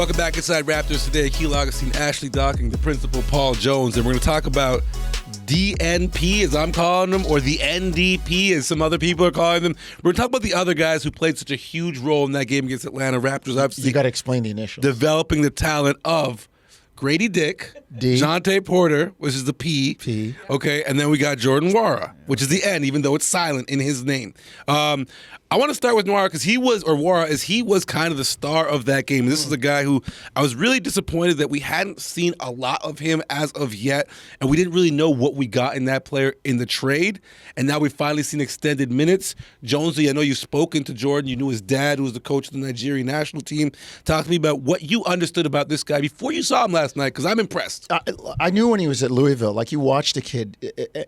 Welcome back inside Raptors today. Akil, Ashley Docking, the principal, Paul Jones, and we're going to talk about DNP, as I'm calling them, or the NDP, as some other people are calling them. We're going to talk about the other guys who played such a huge role in that game against Atlanta. Raptors, obviously. You got to explain the initials. Developing the talent of Gradey Dick, D. Jontay Porter, which is the P. Okay, and then we got Jordan Nwora, which is the N, even though it's silent in his name. I want to start with Nwora because he was kind of the star of that game. This is a guy who I was really disappointed that we hadn't seen a lot of him as of yet, and we didn't really know what we got in that player in the trade. And now we've finally seen extended minutes. Jonesy, I know you've spoken to Jordan. You knew his dad, who was the coach of the Nigerian national team. Talk to me about what you understood about this guy before you saw him last night, because I'm impressed. I knew when he was at Louisville, like you watched the kid,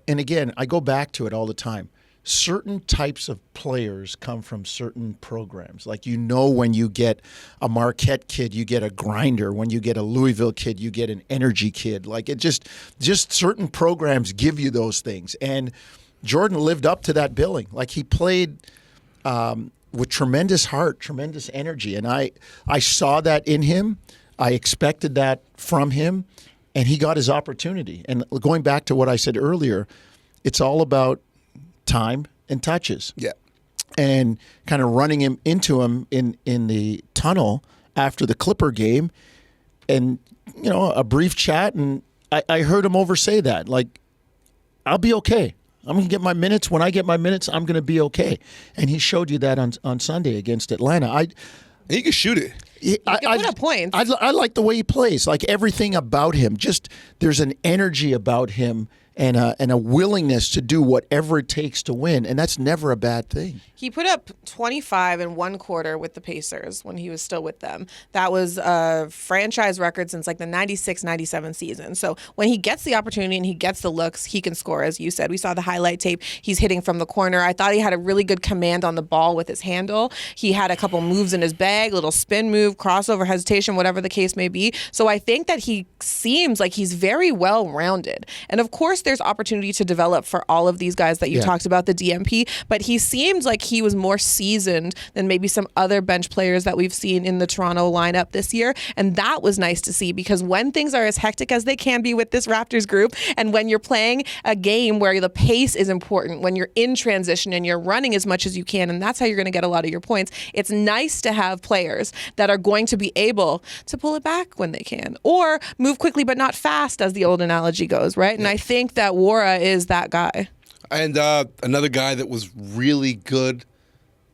and again, I go back to it all the time. Certain types of players come from certain programs. Like, you know, when you get a Marquette kid, you get a grinder. When you get a Louisville kid, you get an energy kid. Like, it just certain programs give you those things. And Jordan lived up to that billing. Like, he played with tremendous heart, tremendous energy. And I saw that in him. I expected that from him. And he got his opportunity. And going back to what I said earlier, it's all about time and touches. Yeah. And kind of running him into him in the tunnel after the Clipper game, and, you know, a brief chat, and I heard him say that, like, I'll be okay. I'm going to get my minutes. When I get my minutes, I'm going to be okay. And he showed you that on Sunday against Atlanta. He can shoot it. He can put up points. I like the way he plays. Like, everything about him. Just there's an energy about him and a willingness to do whatever it takes to win, and that's never a bad thing. He put up 25 in one quarter with the Pacers when he was still with them. That was a franchise record since like the 96-97 season. So when he gets the opportunity and he gets the looks, he can score, as you said. We saw the highlight tape. He's hitting from the corner. I thought he had a really good command on the ball with his handle. He had a couple moves in his bag, little spin move, crossover, hesitation, whatever the case may be. So I think that he seems like he's very well-rounded. And of course, there's opportunity to develop for all of these guys that you talked about, the DMP, but he seemed like he was more seasoned than maybe some other bench players that we've seen in the Toronto lineup this year. And that was nice to see, because when things are as hectic as they can be with this Raptors group, and when you're playing a game where the pace is important, when you're in transition and you're running as much as you can, and that's how you're going to get a lot of your points, it's nice to have players that are going to be able to pull it back when they can, or move quickly but not fast, as the old analogy goes, right? And I think that Nwora is that guy. And another guy that was really good.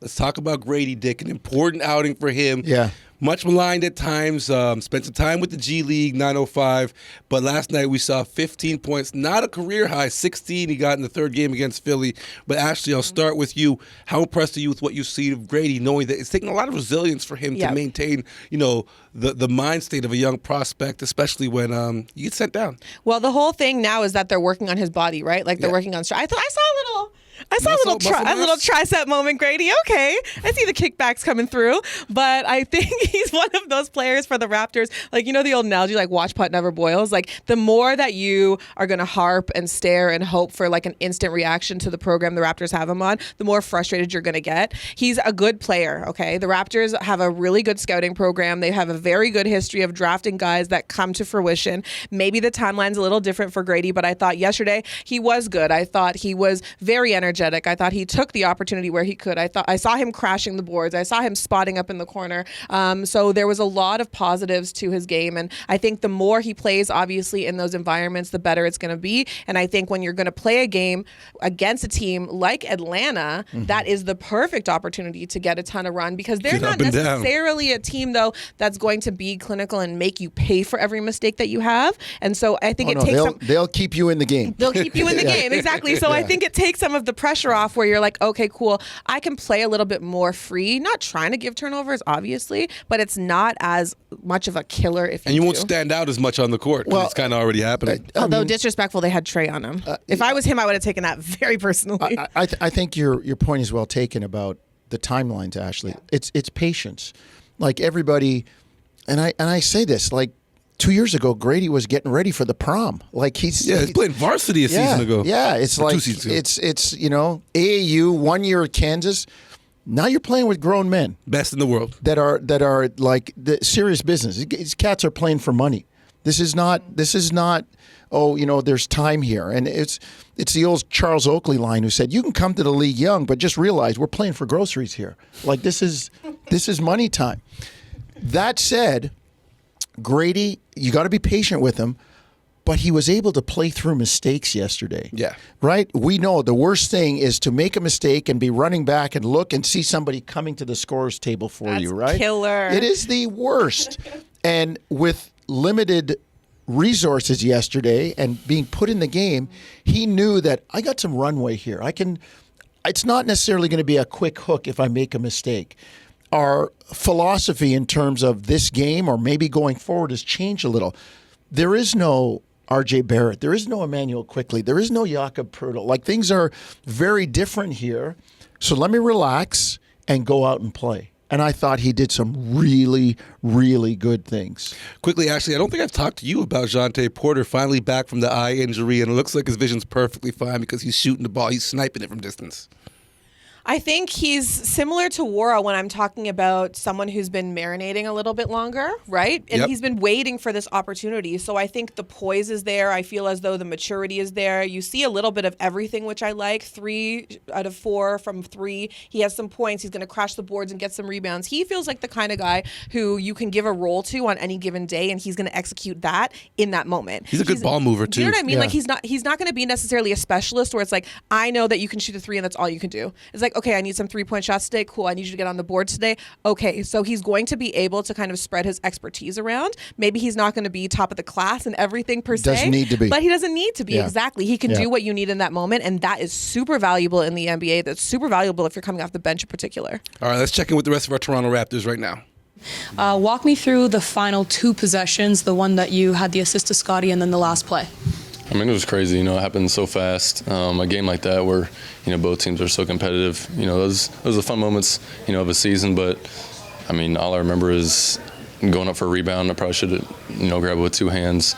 Let's talk about Gradey Dick, an important outing for him. Yeah. Much maligned at times, spent some time with the G League, 905, but last night we saw 15 points, not a career high, 16 he got in the third game against Philly. But Ashley, I'll start with you. How impressed are you with what you see of Gradey, knowing that it's taking a lot of resilience for him to maintain, you know, the mind state of a young prospect, especially when you get sent down? Well, the whole thing now is that they're working on his body, right? Like, they're working on I saw a little tricep moment, Gradey. Okay, I see the kickbacks coming through, but I think he's one of those players for the Raptors. Like, you know the old analogy, like, watch putt never boils. Like, the more that you are going to harp and stare and hope for like an instant reaction to the program the Raptors have him on, the more frustrated you're going to get. He's a good player, okay? The Raptors have a really good scouting program. They have a very good history of drafting guys that come to fruition. Maybe the timeline's a little different for Gradey, but I thought yesterday he was good. I thought he was very energetic. I thought he took the opportunity where he could. I saw him crashing the boards. I saw him spotting up in the corner. So there was a lot of positives to his game. And I think the more he plays, obviously, in those environments, the better it's going to be. And I think when you're going to play a game against a team like Atlanta, that is the perfect opportunity to get a ton of run, because they're not necessarily a team, though, that's going to be clinical and make you pay for every mistake that you have. And so I think they'll keep you in the game. They'll keep you in the game, exactly. So I think it takes some of the pressure off, where you're like, okay, cool, I can play a little bit more free, not trying to give turnovers, obviously, but it's not as much of a killer if you won't stand out as much on the court. Well, it's kind of already happening. Although disrespectful, they had Trey on him. If I was him, I would have taken that very personally. I think your point is well taken about the timelines, Ashley. Yeah. It's patience. Like, everybody, and I say this, like, 2 years ago, Gradey was getting ready for the prom. Like, he's playing varsity a season ago. Yeah, it's like it's AAU, 1 year at Kansas. Now you're playing with grown men. Best in the world. That are like the serious business. These cats are playing for money. This is not, oh, there's time here. And it's the old Charles Oakley line who said, you can come to the league young, but just realize we're playing for groceries here. Like this is money time. That said, Gradey, you got to be patient with him, but he was able to play through mistakes yesterday. Yeah. Right? We know the worst thing is to make a mistake and be running back and look and see somebody coming to the scorer's table for you, right? Killer. It is the worst. And with limited resources yesterday and being put in the game, he knew that I got some runway here. It's not necessarily going to be a quick hook if I make a mistake. Our philosophy in terms of this game or maybe going forward has changed a little. There is no RJ Barrett. There is no Emmanuel Quickley. There is no Jakob Poeltl. Like things are very different here. So let me relax and go out and play. And I thought he did some really, really good things. Quickly, Ashley, I don't think I've talked to you about Jontay Porter finally back from the eye injury, and it looks like his vision's perfectly fine because he's shooting the ball. He's sniping it from distance. I think he's similar to Nwora when I'm talking about someone who's been marinating a little bit longer, right? And he's been waiting for this opportunity. So I think the poise is there. I feel as though the maturity is there. You see a little bit of everything, which I like. 3 out of 4 from 3. He has some points. He's going to crash the boards and get some rebounds. He feels like the kind of guy who you can give a role to on any given day, and he's going to execute that in that moment. He's a good ball mover, too. Do you know what I mean? Yeah. Like he's not going to be necessarily a specialist where it's like, I know that you can shoot a 3 and that's all you can do. It's like, okay, I need some 3-point shots today. Cool. I need you to get on the board today. Okay. So he's going to be able to kind of spread his expertise around. Maybe he's not going to be top of the class and everything per se. Doesn't need to be. But he doesn't need to be. Yeah. Exactly. He can do what you need in that moment. And that is super valuable in the NBA. That's super valuable if you're coming off the bench in particular. All right, let's check in with the rest of our Toronto Raptors right now. Walk me through the final 2 possessions, the one that you had the assist to Scotty and then the last play. I mean, it was crazy. It happened so fast. A game like that where, both teams are so competitive. Those are the fun moments, of a season. But, I mean, all I remember is going up for a rebound. I probably should have, grabbed it with 2 hands.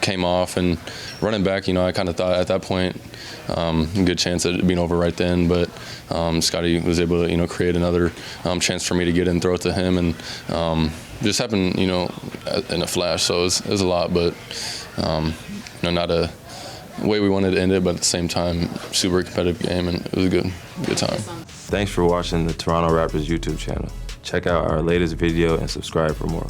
Came off and running back, I kind of thought at that point, good chance at it being over right then. But Scotty was able to, create another chance for me to get in, throw it to him. And just happened, in a flash. So it was a lot, but not a way we wanted to end it, but at the same time, super competitive game, and it was a good time. Thanks for watching the Toronto Raptors YouTube channel. Check out our latest video and subscribe for more.